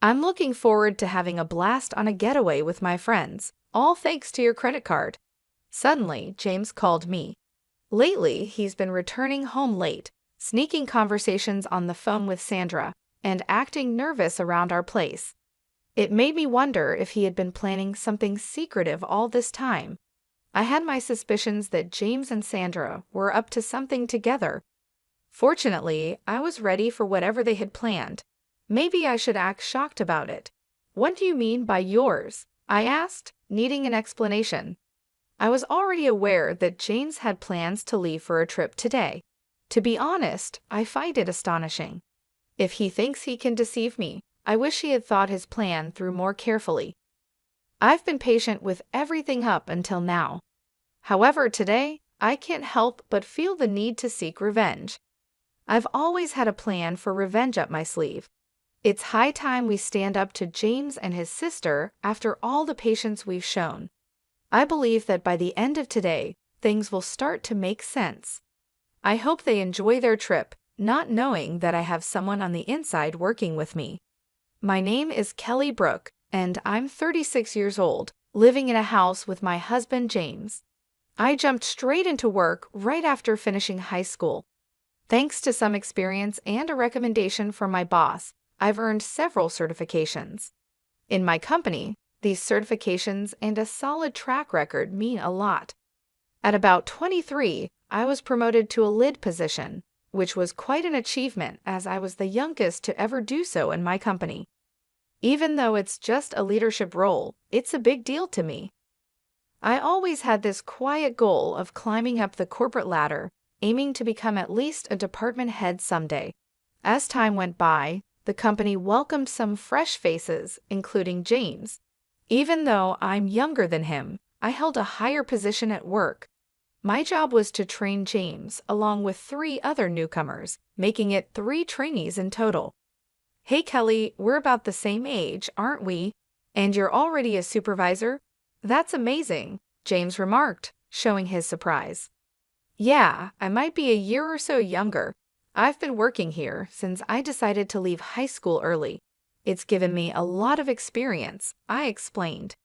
I'm looking forward to having a blast on a getaway with my friends, all thanks to your credit card. Suddenly, James called me. Lately, he's been returning home late, sneaking conversations on the phone with Sandra, and acting nervous around our place. It made me wonder if he had been planning something secretive all this time. I had my suspicions that James and Sandra were up to something together. Fortunately, I was ready for whatever they had planned. Maybe I should act shocked about it. What do you mean by yours? I asked, needing an explanation. I was already aware that James had plans to leave for a trip today. To be honest, I find it astonishing. If he thinks he can deceive me, I wish he had thought his plan through more carefully. I've been patient with everything up until now. However, today, I can't help but feel the need to seek revenge. I've always had a plan for revenge up my sleeve. It's high time we stand up to James and his sister after all the patience we've shown. I believe that by the end of today, things will start to make sense. I hope they enjoy their trip, not knowing that I have someone on the inside working with me. My name is Kelly Brook, and I'm 36 years old, living in a house with my husband James. I jumped straight into work right after finishing high school. Thanks to some experience and a recommendation from my boss, I've earned several certifications. In my company, these certifications and a solid track record mean a lot. At about 23, I was promoted to a lead position, which was quite an achievement as I was the youngest to ever do so in my company. Even though it's just a leadership role, it's a big deal to me. I always had this quiet goal of climbing up the corporate ladder, aiming to become at least a department head someday. As time went by, the company welcomed some fresh faces, including James. Even though I'm younger than him, I held a higher position at work. My job was to train James along with 3 other newcomers, making it 3 trainees in total. Hey Kelly, we're about the same age, aren't we? And you're already a supervisor? That's amazing, James remarked, showing his surprise. Yeah, I might be a year or so younger. I've been working here since I decided to leave high school early. It's given me a lot of experience, I explained.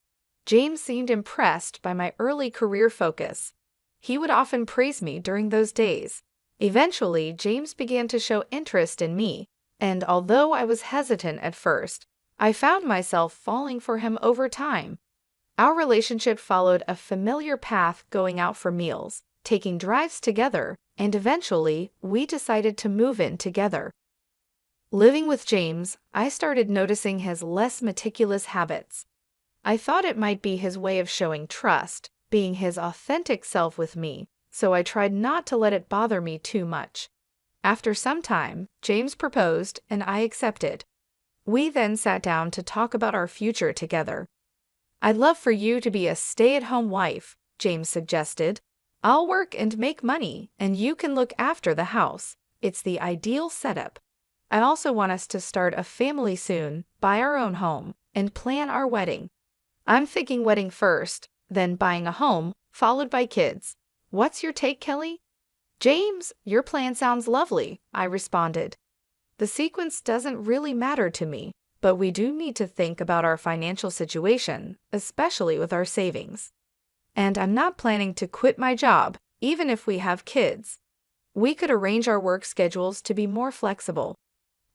James seemed impressed by my early career focus. He would often praise me during those days. Eventually, James began to show interest in me, and although I was hesitant at first, I found myself falling for him over time. Our relationship followed a familiar path, going out for meals, taking drives together, and eventually, we decided to move in together. Living with James, I started noticing his less meticulous habits. I thought it might be his way of showing trust, being his authentic self with me, so I tried not to let it bother me too much. After some time, James proposed and I accepted. We then sat down to talk about our future together. I'd love for you to be a stay-at-home wife, James suggested. I'll work and make money, and you can look after the house. It's the ideal setup. I also want us to start a family soon, buy our own home, and plan our wedding. I'm thinking wedding first, then buying a home, followed by kids. What's your take, Kelly? James, your plan sounds lovely, I responded. The sequence doesn't really matter to me, but we do need to think about our financial situation, especially with our savings. And I'm not planning to quit my job, even if we have kids. We could arrange our work schedules to be more flexible.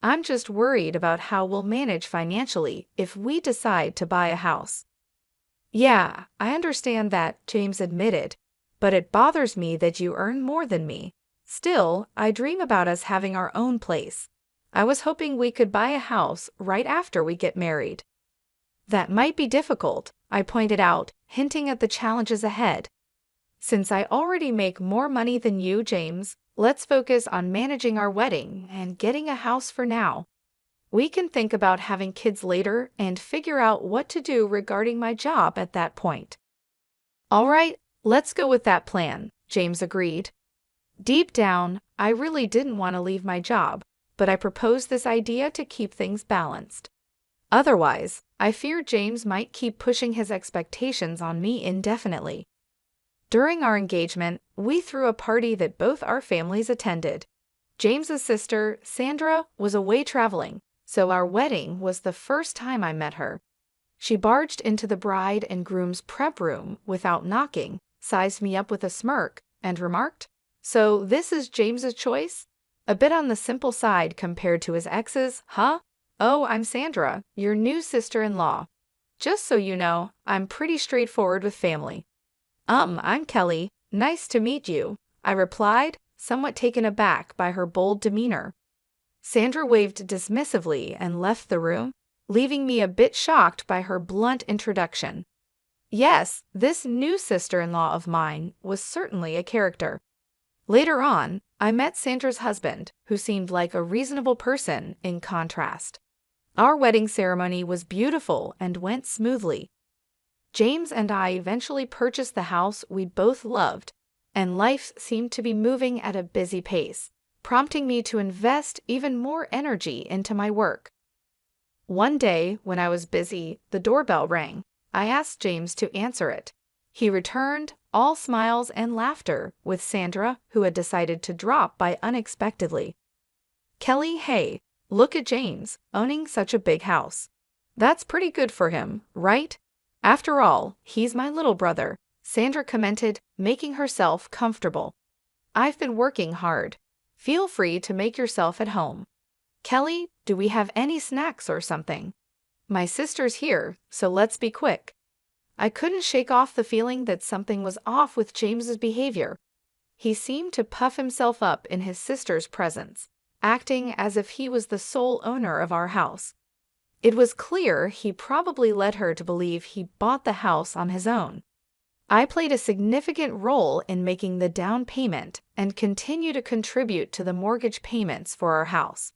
I'm just worried about how we'll manage financially if we decide to buy a house. Yeah, I understand that, James admitted, but it bothers me that you earn more than me. Still, I dream about us having our own place. I was hoping we could buy a house right after we get married. That might be difficult, I pointed out, hinting at the challenges ahead. Since I already make more money than you, James, let's focus on managing our wedding and getting a house for now. We can think about having kids later and figure out what to do regarding my job at that point. All right, let's go with that plan, James agreed. Deep down, I really didn't want to leave my job, but I proposed this idea to keep things balanced. Otherwise, I feared James might keep pushing his expectations on me indefinitely. During our engagement, we threw a party that both our families attended. James's sister, Sandra, was away traveling, So our wedding was the first time I met her. She barged into the bride and groom's prep room without knocking, sized me up with a smirk, and remarked, "So this is James's choice? A bit on the simple side compared to his ex's, huh? Oh, I'm Sandra, your new sister-in-law. Just so you know, I'm pretty straightforward with family." I'm Kelly. Nice to meet you," I replied, somewhat taken aback by her bold demeanor. Sandra waved dismissively and left the room, leaving me a bit shocked by her blunt introduction. Yes, this new sister-in-law of mine was certainly a character. Later on, I met Sandra's husband, who seemed like a reasonable person in contrast. Our wedding ceremony was beautiful and went smoothly. James and I eventually purchased the house we both loved, and life seemed to be moving at a busy pace, prompting me to invest even more energy into my work. One day, when I was busy, the doorbell rang. I asked James to answer it. He returned, all smiles and laughter, with Sandra, who had decided to drop by unexpectedly. "Kelly, hey, look at James, owning such a big house. That's pretty good for him, right? After all, he's my little brother," Sandra commented, making herself comfortable. "I've been working hard. Feel free to make yourself at home. Kelly, do we have any snacks or something? My sister's here, so let's be quick." I couldn't shake off the feeling that something was off with James's behavior. He seemed to puff himself up in his sister's presence, acting as if he was the sole owner of our house. It was clear he probably led her to believe he bought the house on his own. I played a significant role in making the down payment and continue to contribute to the mortgage payments for our house.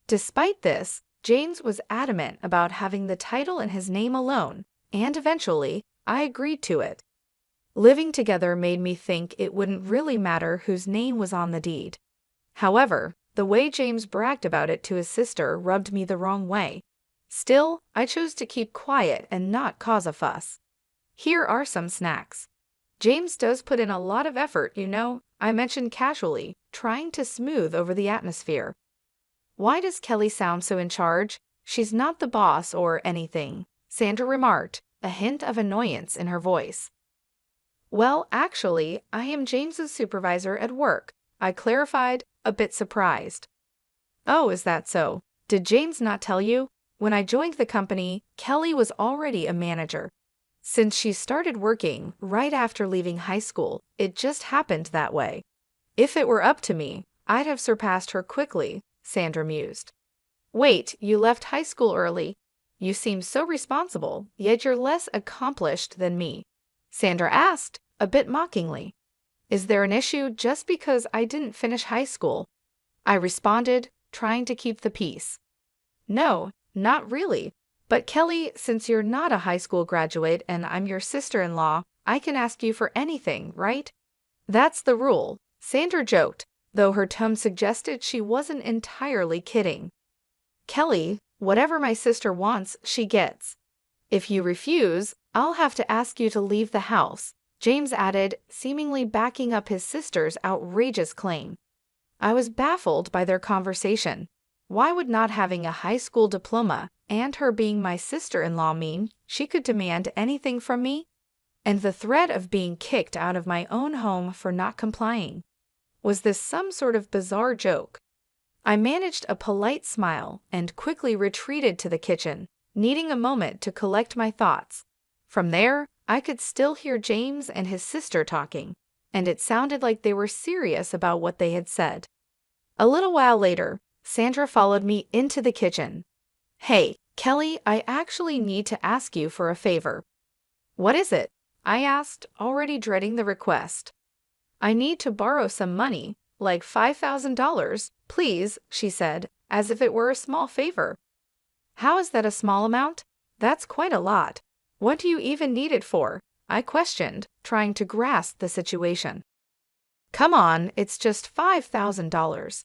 Despite this, James was adamant about having the title in his name alone, and eventually, I agreed to it. Living together made me think it wouldn't really matter whose name was on the deed. However, the way James bragged about it to his sister rubbed me the wrong way. Still, I chose to keep quiet and not cause a fuss. "Here are some snacks. James does put in a lot of effort, you know," I mentioned casually, trying to smooth over the atmosphere. "Why does Kelly sound so in charge? She's not the boss or anything," Sandra remarked, a hint of annoyance in her voice. "Well, actually, I am James's supervisor at work," I clarified, a bit surprised. "Oh, is that so? Did James not tell you? When I joined the company, Kelly was already a manager. Since she started working right after leaving high school, it just happened that way. If it were up to me, I'd have surpassed her quickly," Sandra mused. "Wait, you left high school early? You seem so responsible, yet you're less accomplished than me," Sandra asked, a bit mockingly. "Is there an issue just because I didn't finish high school?" I responded, trying to keep the peace. "No, not really. But Kelly, since you're not a high school graduate and I'm your sister-in-law, I can ask you for anything, right?" "That's the rule," Sandra joked, though her tone suggested she wasn't entirely kidding. "Kelly, whatever my sister wants, she gets. If you refuse, I'll have to ask you to leave the house," James added, seemingly backing up his sister's outrageous claim. I was baffled by their conversation. Why would not having a high school diploma and her being my sister-in-law mean she could demand anything from me? And the threat of being kicked out of my own home for not complying. Was this some sort of bizarre joke? I managed a polite smile and quickly retreated to the kitchen, needing a moment to collect my thoughts. From there, I could still hear James and his sister talking, and it sounded like they were serious about what they had said. A little while later, Sandra followed me into the kitchen. "Hey, Kelly, I actually need to ask you for a favor." "What is it?" I asked, already dreading the request. "I need to borrow some money, like $5,000, please," she said, as if it were a small favor. "How is that a small amount? That's quite a lot. What do you even need it for?" I questioned, trying to grasp the situation. "Come on, it's just $5,000.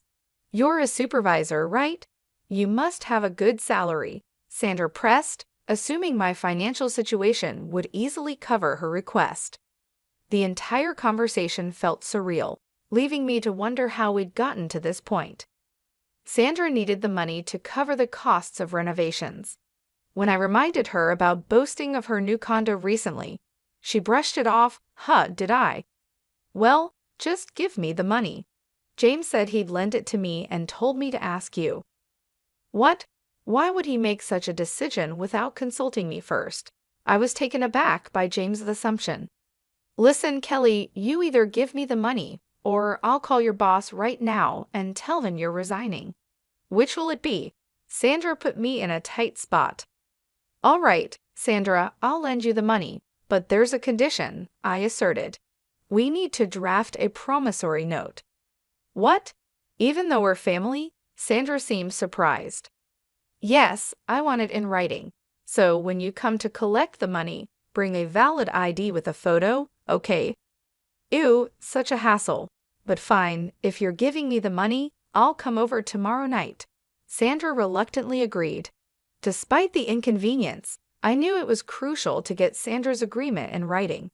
You're a supervisor, right? You must have a good salary," Sandra pressed, assuming my financial situation would easily cover her request. The entire conversation felt surreal, leaving me to wonder how we'd gotten to this point. Sandra needed the money to cover the costs of renovations. When I reminded her about boasting of her new condo recently, she brushed it off. Huh, did I? Well, just give me the money. James said he'd lend it to me and told me to ask you. What? Why would he make such a decision without consulting me first? I was taken aback by James's assumption. Listen, Kelly, you either give me the money, or I'll call your boss right now and tell him you're resigning. Which will it be? Sandra put me in a tight spot. All right, Sandra, I'll lend you the money, but there's a condition, I asserted. We need to draft a promissory note. What? Even though we're family? Sandra seemed surprised. Yes, I want it in writing. So when you come to collect the money, bring a valid ID with a photo, okay? Ew, such a hassle. But fine, if you're giving me the money, I'll come over tomorrow night. Sandra reluctantly agreed. Despite the inconvenience, I knew it was crucial to get Sandra's agreement in writing.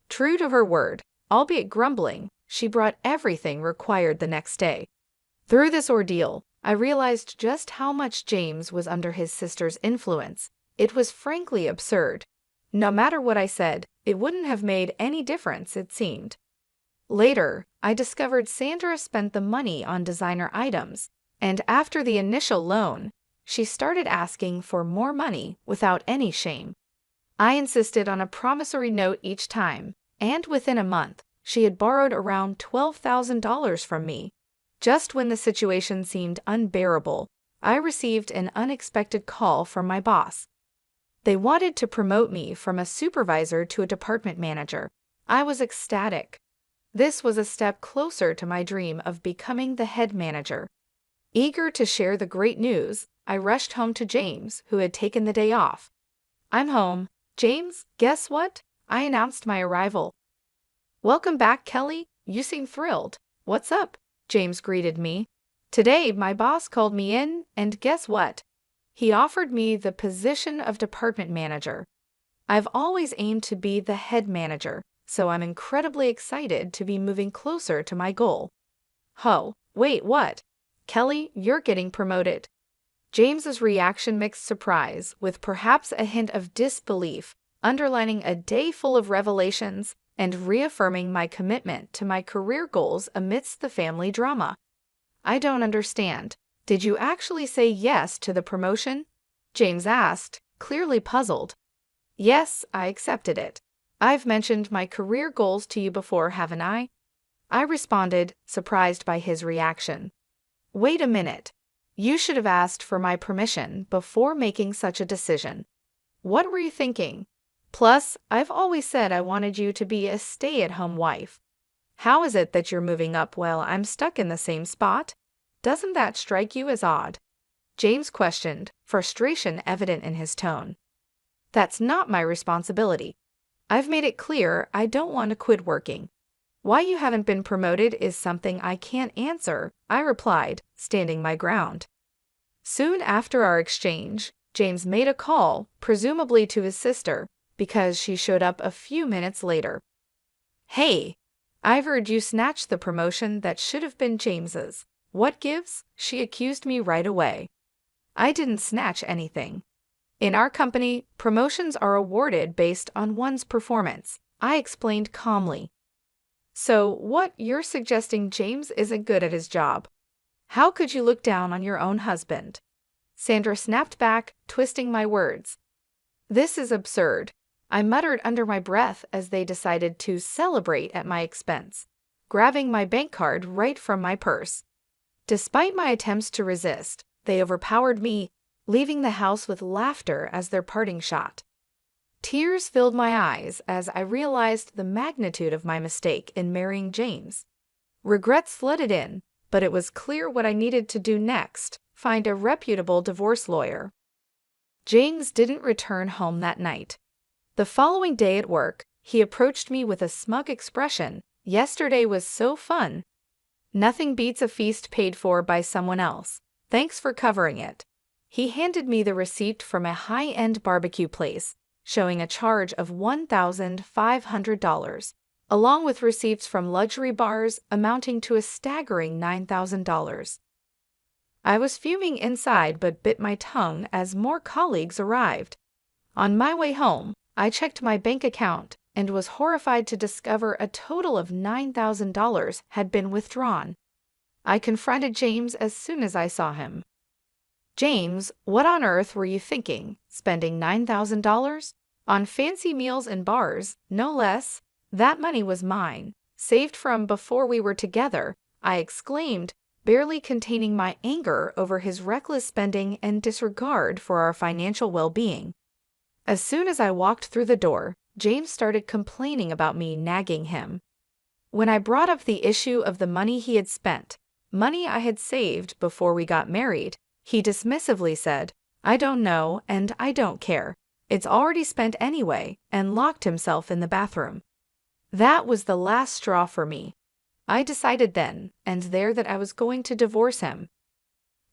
True to her word, albeit grumbling, she brought everything required the next day. Through this ordeal, I realized just how much James was under his sister's influence. It was frankly absurd. No matter what I said, it wouldn't have made any difference, it seemed. Later, I discovered Sandra spent the money on designer items, and after the initial loan, she started asking for more money without any shame. I insisted on a promissory note each time, and within a month, she had borrowed around $12,000 from me. Just when the situation seemed unbearable, I received an unexpected call from my boss. They wanted to promote me from a supervisor to a department manager. I was ecstatic. This was a step closer to my dream of becoming the head manager. Eager to share the great news, I rushed home to James, who had taken the day off. I'm home. James, guess what? I announced my arrival. Welcome back, Kelly. You seem thrilled. What's up? James greeted me. Today, my boss called me in, and guess what? He offered me the position of department manager. I've always aimed to be the head manager, so I'm incredibly excited to be moving closer to my goal. Oh, wait, what? Kelly, you're getting promoted. James's reaction mixed surprise with perhaps a hint of disbelief, underlining a day full of revelations and reaffirming my commitment to my career goals amidst the family drama. I don't understand. Did you actually say yes to the promotion? James asked, clearly puzzled. Yes, I accepted it. I've mentioned my career goals to you before, haven't I? I responded, surprised by his reaction. Wait a minute. You should have asked for my permission before making such a decision. What were you thinking? Plus, I've always said I wanted you to be a stay-at-home wife. How is it that you're moving up while I'm stuck in the same spot? Doesn't that strike you as odd? James questioned, frustration evident in his tone. That's not my responsibility. I've made it clear I don't want to quit working. Why you haven't been promoted is something I can't answer, I replied, standing my ground. Soon after our exchange, James made a call, presumably to his sister, because she showed up a few minutes later. Hey, I've heard you snatch the promotion that should have been James's. What gives? She accused me right away. I didn't snatch anything. In our company, promotions are awarded based on one's performance, I explained calmly. So what, you're suggesting James isn't good at his job? How could you look down on your own husband? Sandra snapped back, twisting my words. This is absurd, I muttered under my breath as they decided to celebrate at my expense, grabbing my bank card right from my purse. Despite my attempts to resist, they overpowered me, leaving the house with laughter as their parting shot. Tears filled my eyes as I realized the magnitude of my mistake in marrying James. Regret flooded in, but it was clear what I needed to do next: find a reputable divorce lawyer. James didn't return home that night. The following day at work, he approached me with a smug expression. Yesterday was so fun. Nothing beats a feast paid for by someone else. Thanks for covering it. He handed me the receipt from a high-end barbecue place, showing a charge of $1,500, along with receipts from luxury bars amounting to a staggering $9,000. I was fuming inside but bit my tongue as more colleagues arrived. On my way home, I checked my bank account and was horrified to discover a total of $9,000 had been withdrawn. I confronted James as soon as I saw him. "James, what on earth were you thinking, spending $9,000? On fancy meals and bars, no less? That money was mine, saved from before we were together," I exclaimed, barely containing my anger over his reckless spending and disregard for our financial well-being. As soon as I walked through the door, James started complaining about me nagging him. When I brought up the issue of the money he had spent, money I had saved before we got married, he dismissively said, "I don't know and I don't care. It's already spent anyway," and locked himself in the bathroom. That was the last straw for me. I decided then and there that I was going to divorce him.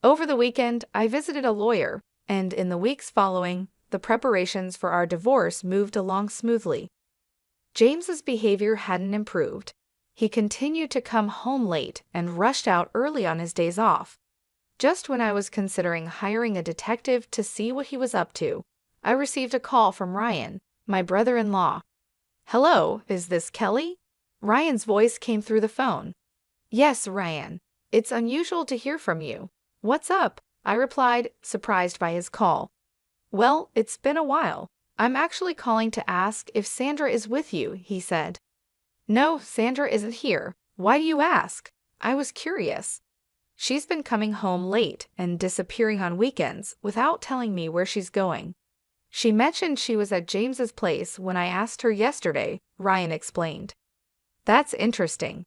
Over the weekend, I visited a lawyer, and in the weeks following, the preparations for our divorce moved along smoothly. James's behavior hadn't improved. He continued to come home late and rushed out early on his days off. Just when I was considering hiring a detective to see what he was up to, I received a call from Ryan, my brother-in-law. "Hello, is this Kelly?" Ryan's voice came through the phone. "Yes, Ryan. It's unusual to hear from you. What's up?" I replied, surprised by his call. "Well, it's been a while. I'm actually calling to ask if Sandra is with you," he said. "No, Sandra isn't here. Why do you ask?" I was curious. "She's been coming home late and disappearing on weekends without telling me where she's going. She mentioned she was at James's place when I asked her yesterday," Ryan explained. "That's interesting.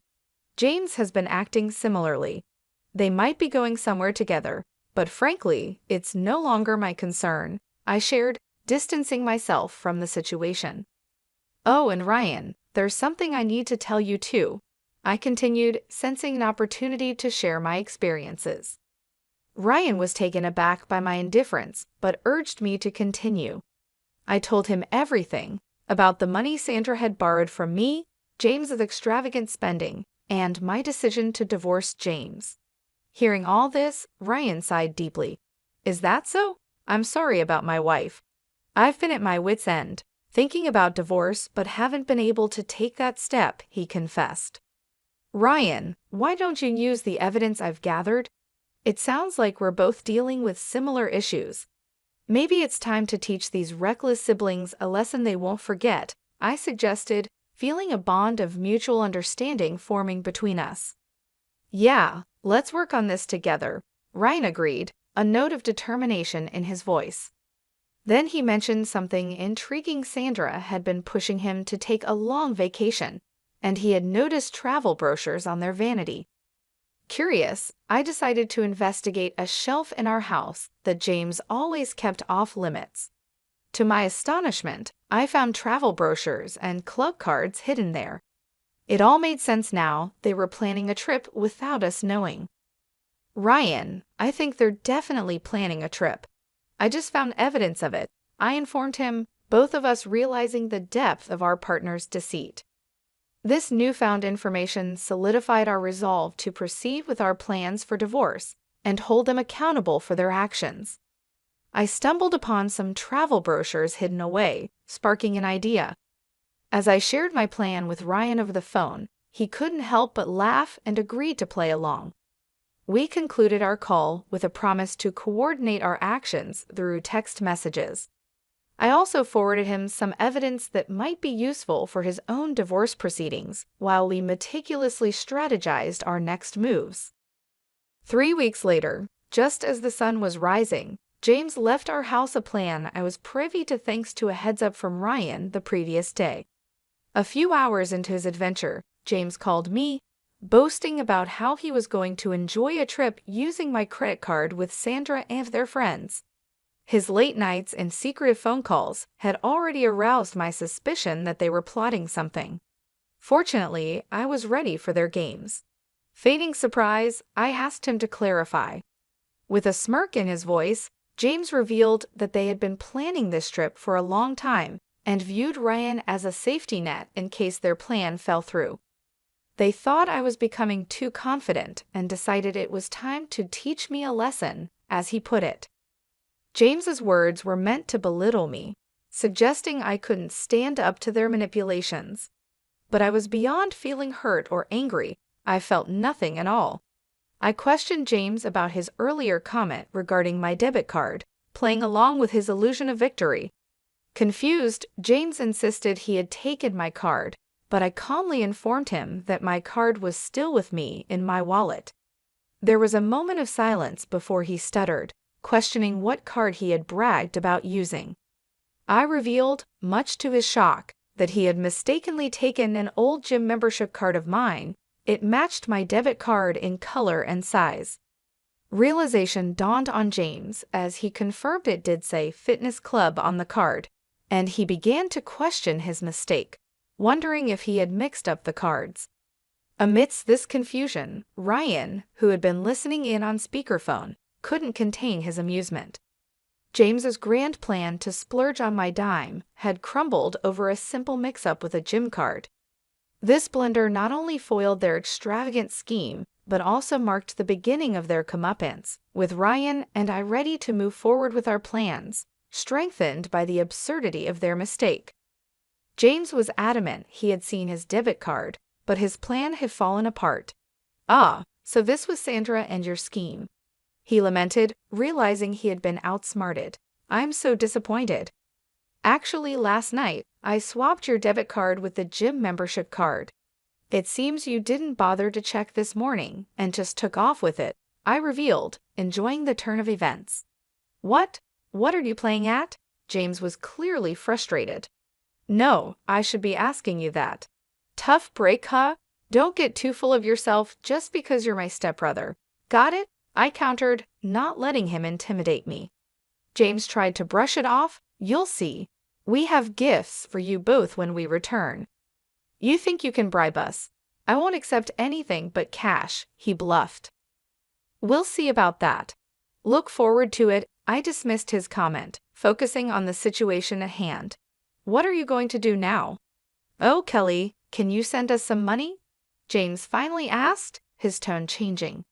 James has been acting similarly. They might be going somewhere together, but frankly, it's no longer my concern," I shared, distancing myself from the situation. "Oh, and Ryan, there's something I need to tell you too," I continued, sensing an opportunity to share my experiences. Ryan was taken aback by my indifference, but urged me to continue. I told him everything about the money Sandra had borrowed from me, James's extravagant spending, and my decision to divorce James. Hearing all this, Ryan sighed deeply. "Is that so? I'm sorry about my wife. I've been at my wit's end, thinking about divorce but haven't been able to take that step," he confessed. "Ryan, why don't you use the evidence I've gathered? It sounds like we're both dealing with similar issues. Maybe it's time to teach these reckless siblings a lesson they won't forget," I suggested, feeling a bond of mutual understanding forming between us. "Yeah, let's work on this together," Ryan agreed, a note of determination in his voice. Then he mentioned something intriguing. Sandra had been pushing him to take a long vacation, and he had noticed travel brochures on their vanity. Curious, I decided to investigate a shelf in our house that James always kept off limits. To my astonishment, I found travel brochures and club cards hidden there. It all made sense now. They were planning a trip without us knowing. "Ryan, I think they're definitely planning a trip. I just found evidence of it," I informed him, both of us realizing the depth of our partner's deceit. This newfound information solidified our resolve to proceed with our plans for divorce and hold them accountable for their actions. I stumbled upon some travel brochures hidden away, sparking an idea. As I shared my plan with Ryan over the phone, he couldn't help but laugh and agreed to play along. We concluded our call with a promise to coordinate our actions through text messages. I also forwarded him some evidence that might be useful for his own divorce proceedings while we meticulously strategized our next moves. 3 weeks later, just as the sun was rising, James left our house, a plan I was privy to thanks to a heads-up from Ryan the previous day. A few hours into his adventure, James called me, boasting about how he was going to enjoy a trip using my credit card with Sandra and their friends. His late nights and secretive phone calls had already aroused my suspicion that they were plotting something. Fortunately, I was ready for their games. Feigning surprise, I asked him to clarify. With a smirk in his voice, James revealed that they had been planning this trip for a long time and viewed Ryan as a safety net in case their plan fell through. They thought I was becoming too confident and decided it was time to teach me a lesson, as he put it. James's words were meant to belittle me, suggesting I couldn't stand up to their manipulations. But I was beyond feeling hurt or angry. I felt nothing at all. I questioned James about his earlier comment regarding my debit card, playing along with his illusion of victory. Confused, James insisted he had taken my card, but I calmly informed him that my card was still with me in my wallet. There was a moment of silence before he stuttered, questioning what card he had bragged about using. I revealed, much to his shock, that he had mistakenly taken an old gym membership card of mine. It matched my debit card in color and size. Realization dawned on James as he confirmed it did say Fitness Club on the card, and he began to question his mistake, wondering if he had mixed up the cards. Amidst this confusion, Ryan, who had been listening in on speakerphone, couldn't contain his amusement. James's grand plan to splurge on my dime had crumbled over a simple mix-up with a gym card. This blunder not only foiled their extravagant scheme, but also marked the beginning of their comeuppance, with Ryan and I ready to move forward with our plans, strengthened by the absurdity of their mistake. James was adamant he had seen his debit card, but his plan had fallen apart. "Ah, so this was Sandra and your scheme," he lamented, realizing he had been outsmarted. "I'm so disappointed. Actually, last night, I swapped your debit card with the gym membership card. It seems you didn't bother to check this morning and just took off with it," I revealed, enjoying the turn of events. What are you playing at?" James was clearly frustrated. "No, I should be asking you that. Tough break, huh? Don't get too full of yourself just because you're my stepbrother. Got it?" I countered, not letting him intimidate me. James tried to brush it off. "You'll see. We have gifts for you both when we return." "You think you can bribe us? I won't accept anything but cash," he bluffed. "We'll see about that. Look forward to it," I dismissed his comment, focusing on the situation at hand. "What are you going to do now?" "Oh, Kelly, can you send us some money?" James finally asked, his tone changing.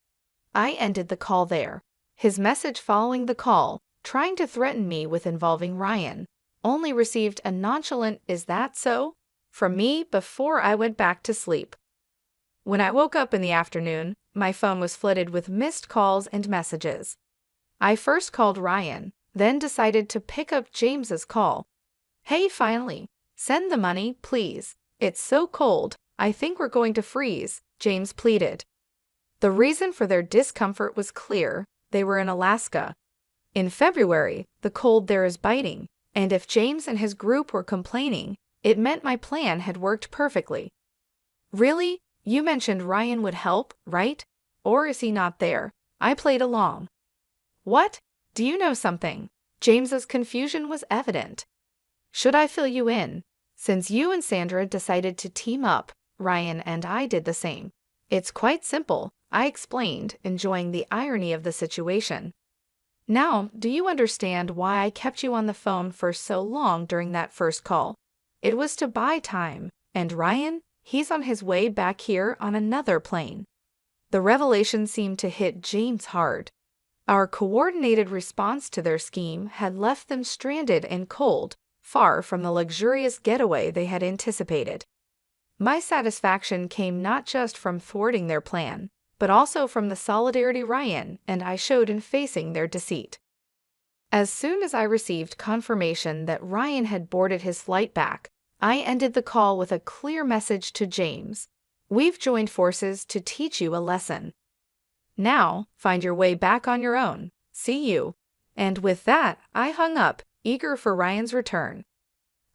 I ended the call there. His message following the call, trying to threaten me with involving Ryan, only received a nonchalant "Is that so?" from me before I went back to sleep. When I woke up in the afternoon, my phone was flooded with missed calls and messages. I first called Ryan, then decided to pick up James's call. "Hey, finally, send the money, please. It's so cold, I think we're going to freeze," James pleaded. The reason for their discomfort was clear. They were in Alaska. In February, the cold there is biting, and if James and his group were complaining, it meant my plan had worked perfectly. "Really? You mentioned Ryan would help, right? Or is he not there?" I played along. "What? Do you know something?" James's confusion was evident. "Should I fill you in? Since you and Sandra decided to team up, Ryan and I did the same. It's quite simple," I explained, enjoying the irony of the situation. "Now, do you understand why I kept you on the phone for so long during that first call? It was to buy time, and Ryan, he's on his way back here on another plane." The revelation seemed to hit James hard. Our coordinated response to their scheme had left them stranded and cold, far from the luxurious getaway they had anticipated. My satisfaction came not just from thwarting their plan, but also from the solidarity Ryan and I showed in facing their deceit. As soon as I received confirmation that Ryan had boarded his flight back, I ended the call with a clear message to James. "We've joined forces to teach you a lesson. Now, find your way back on your own. See you." And with that, I hung up, eager for Ryan's return.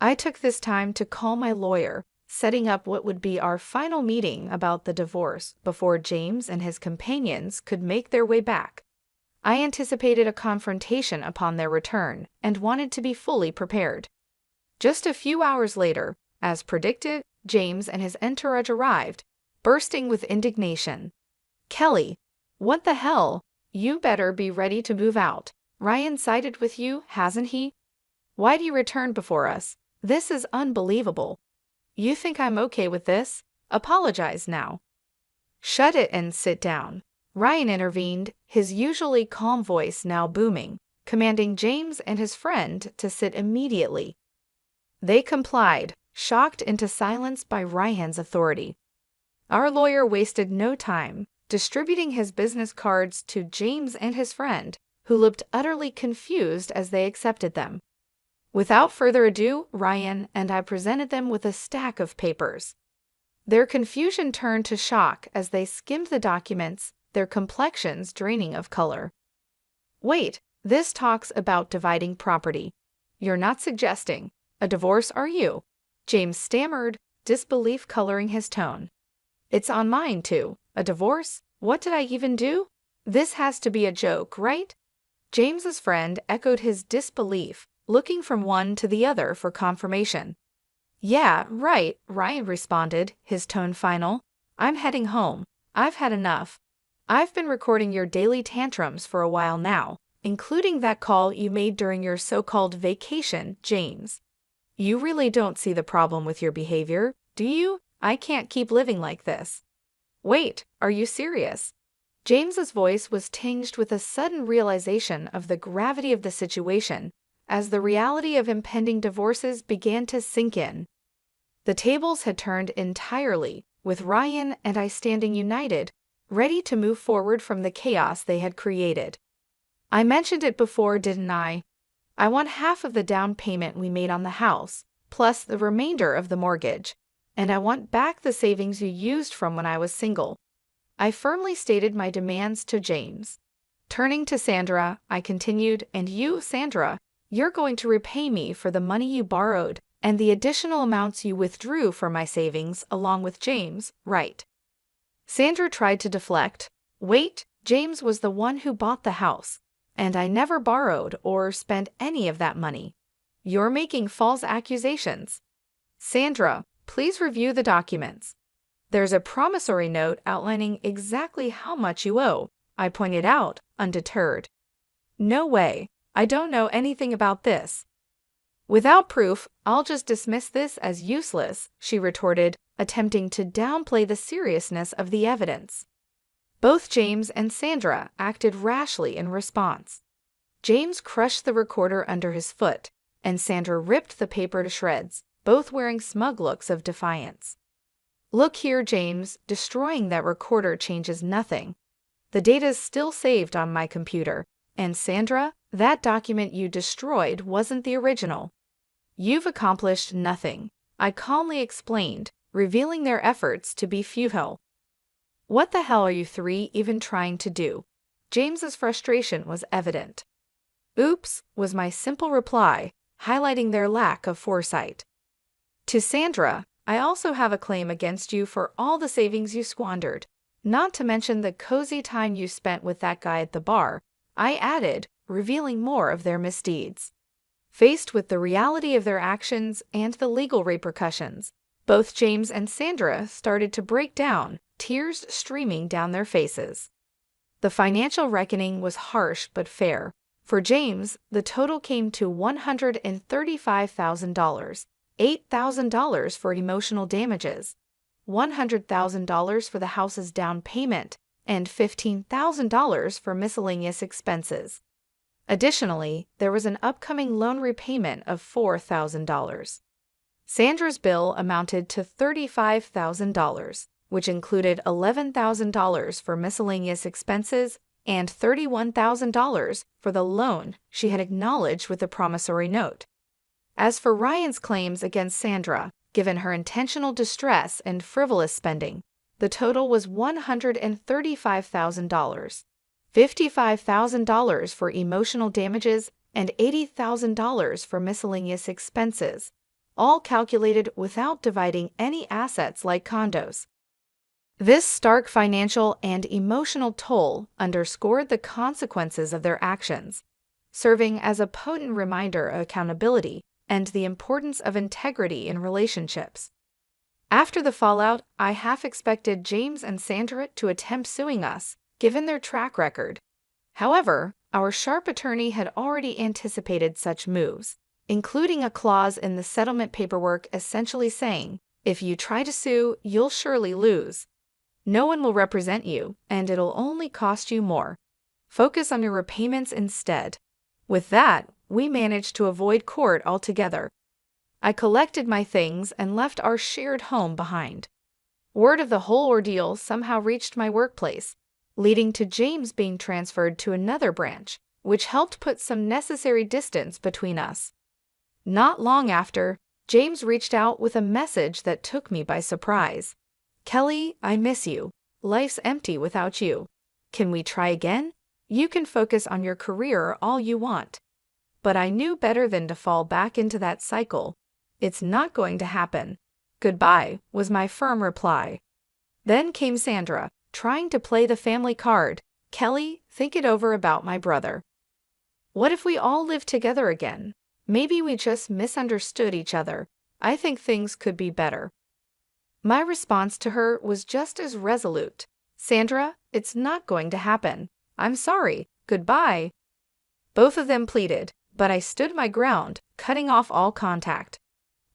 I took this time to call my lawyer, setting up what would be our final meeting about the divorce before James and his companions could make their way back. I anticipated a confrontation upon their return and wanted to be fully prepared. Just a few hours later, as predicted, James and his entourage arrived, bursting with indignation. "Kelly, what the hell? You better be ready to move out. Ryan sided with you, hasn't he? Why do you return before us? This is unbelievable. You think I'm okay with this? Apologize now." "Shut it and sit down." Ryan intervened, his usually calm voice now booming, commanding James and his friend to sit immediately. They complied, shocked into silence by Ryan's authority. Our lawyer wasted no time, distributing his business cards to James and his friend, who looked utterly confused as they accepted them. Without further ado, Ryan and I presented them with a stack of papers. Their confusion turned to shock as they skimmed the documents, their complexions draining of color. "Wait, this talks about dividing property. You're not suggesting a divorce, are you?" James stammered, disbelief coloring his tone. "It's on mine, too. A divorce? What did I even do? This has to be a joke, right?" James's friend echoed his disbelief, looking from one to the other for confirmation. "Yeah, right," Ryan responded, his tone final. "I'm heading home. I've had enough. I've been recording your daily tantrums for a while now, including that call you made during your so-called vacation, James. You really don't see the problem with your behavior, do you? I can't keep living like this." "Wait, are you serious?" James's voice was tinged with a sudden realization of the gravity of the situation as the reality of impending divorces began to sink in. The tables had turned entirely, with Ryan and I standing united, ready to move forward from the chaos they had created. "I mentioned it before, didn't I? I want half of the down payment we made on the house, plus the remainder of the mortgage, and I want back the savings you used from when I was single." I firmly stated my demands to James. Turning to Sandra, I continued, "And you, Sandra, you're going to repay me for the money you borrowed and the additional amounts you withdrew from my savings along with James, right?" Sandra tried to deflect. "Wait, James was the one who bought the house, and I never borrowed or spent any of that money. You're making false accusations." "Sandra, please review the documents. There's a promissory note outlining exactly how much you owe," I pointed out, undeterred. "No way. I don't know anything about this." "Without proof, I'll just dismiss this as useless," she retorted, attempting to downplay the seriousness of the evidence. Both James and Sandra acted rashly in response. James crushed the recorder under his foot, and Sandra ripped the paper to shreds, both wearing smug looks of defiance. "Look here, James, destroying that recorder changes nothing. The data's still saved on my computer, and Sandra, that document you destroyed wasn't the original. You've accomplished nothing," I calmly explained, revealing their efforts to be futile. "What the hell are you three even trying to do?" James's frustration was evident. "Oops," was my simple reply, highlighting their lack of foresight. To Sandra, "I also have a claim against you for all the savings you squandered, not to mention the cozy time you spent with that guy at the bar," I added, revealing more of their misdeeds. Faced with the reality of their actions and the legal repercussions, both James and Sandra started to break down, tears streaming down their faces. The financial reckoning was harsh but fair. For James, the total came to $135,000, $8,000 for emotional damages, $100,000 for the house's down payment, and $15,000 for miscellaneous expenses. Additionally, there was an upcoming loan repayment of $4,000. Sandra's bill amounted to $35,000, which included $11,000 for miscellaneous expenses and $31,000 for the loan she had acknowledged with the promissory note. As for Ryan's claims against Sandra, given her intentional distress and frivolous spending, the total was $135,000. $55,000 for emotional damages, and $80,000 for miscellaneous expenses, all calculated without dividing any assets like condos. This stark financial and emotional toll underscored the consequences of their actions, serving as a potent reminder of accountability and the importance of integrity in relationships. After the fallout, I half expected James and Sandra to attempt suing us, given their track record. However, our sharp attorney had already anticipated such moves, including a clause in the settlement paperwork essentially saying, "If you try to sue, you'll surely lose." No one will represent you, and it'll only cost you more. Focus on your repayments instead. With that, we managed to avoid court altogether. I collected my things and left our shared home behind. Word of the whole ordeal somehow reached my workplace, leading to James being transferred to another branch, which helped put some necessary distance between us. Not long after, James reached out with a message that took me by surprise. "Kelly, I miss you. Life's empty without you. Can we try again? You can focus on your career all you want." But I knew better than to fall back into that cycle. "It's not going to happen. Goodbye," was my firm reply. Then came Sandra, trying to play the family card. "Kelly, think it over about my brother. What if we all live together again? Maybe we just misunderstood each other. I think things could be better." My response to her was just as resolute. "Sandra, it's not going to happen. I'm sorry. Goodbye." Both of them pleaded, but I stood my ground, cutting off all contact.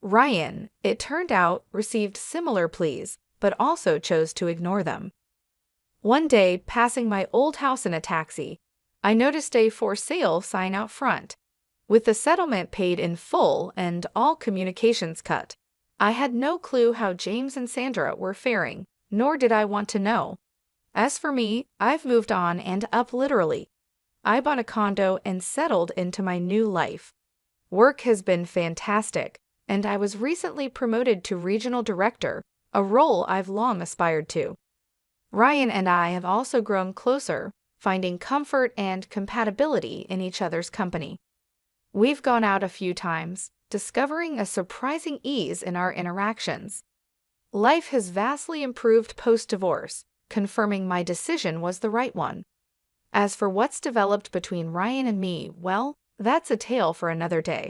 Ryan, it turned out, received similar pleas, but also chose to ignore them. One day, passing my old house in a taxi, I noticed a "for sale" sign out front. With the settlement paid in full and all communications cut, I had no clue how James and Sandra were faring, nor did I want to know. As for me, I've moved on and up literally. I bought a condo and settled into my new life. Work has been fantastic, and I was recently promoted to regional director, a role I've long aspired to. Ryan and I have also grown closer, finding comfort and compatibility in each other's company. We've gone out a few times, discovering a surprising ease in our interactions. Life has vastly improved post-divorce, confirming my decision was the right one. As for what's developed between Ryan and me, well, that's a tale for another day.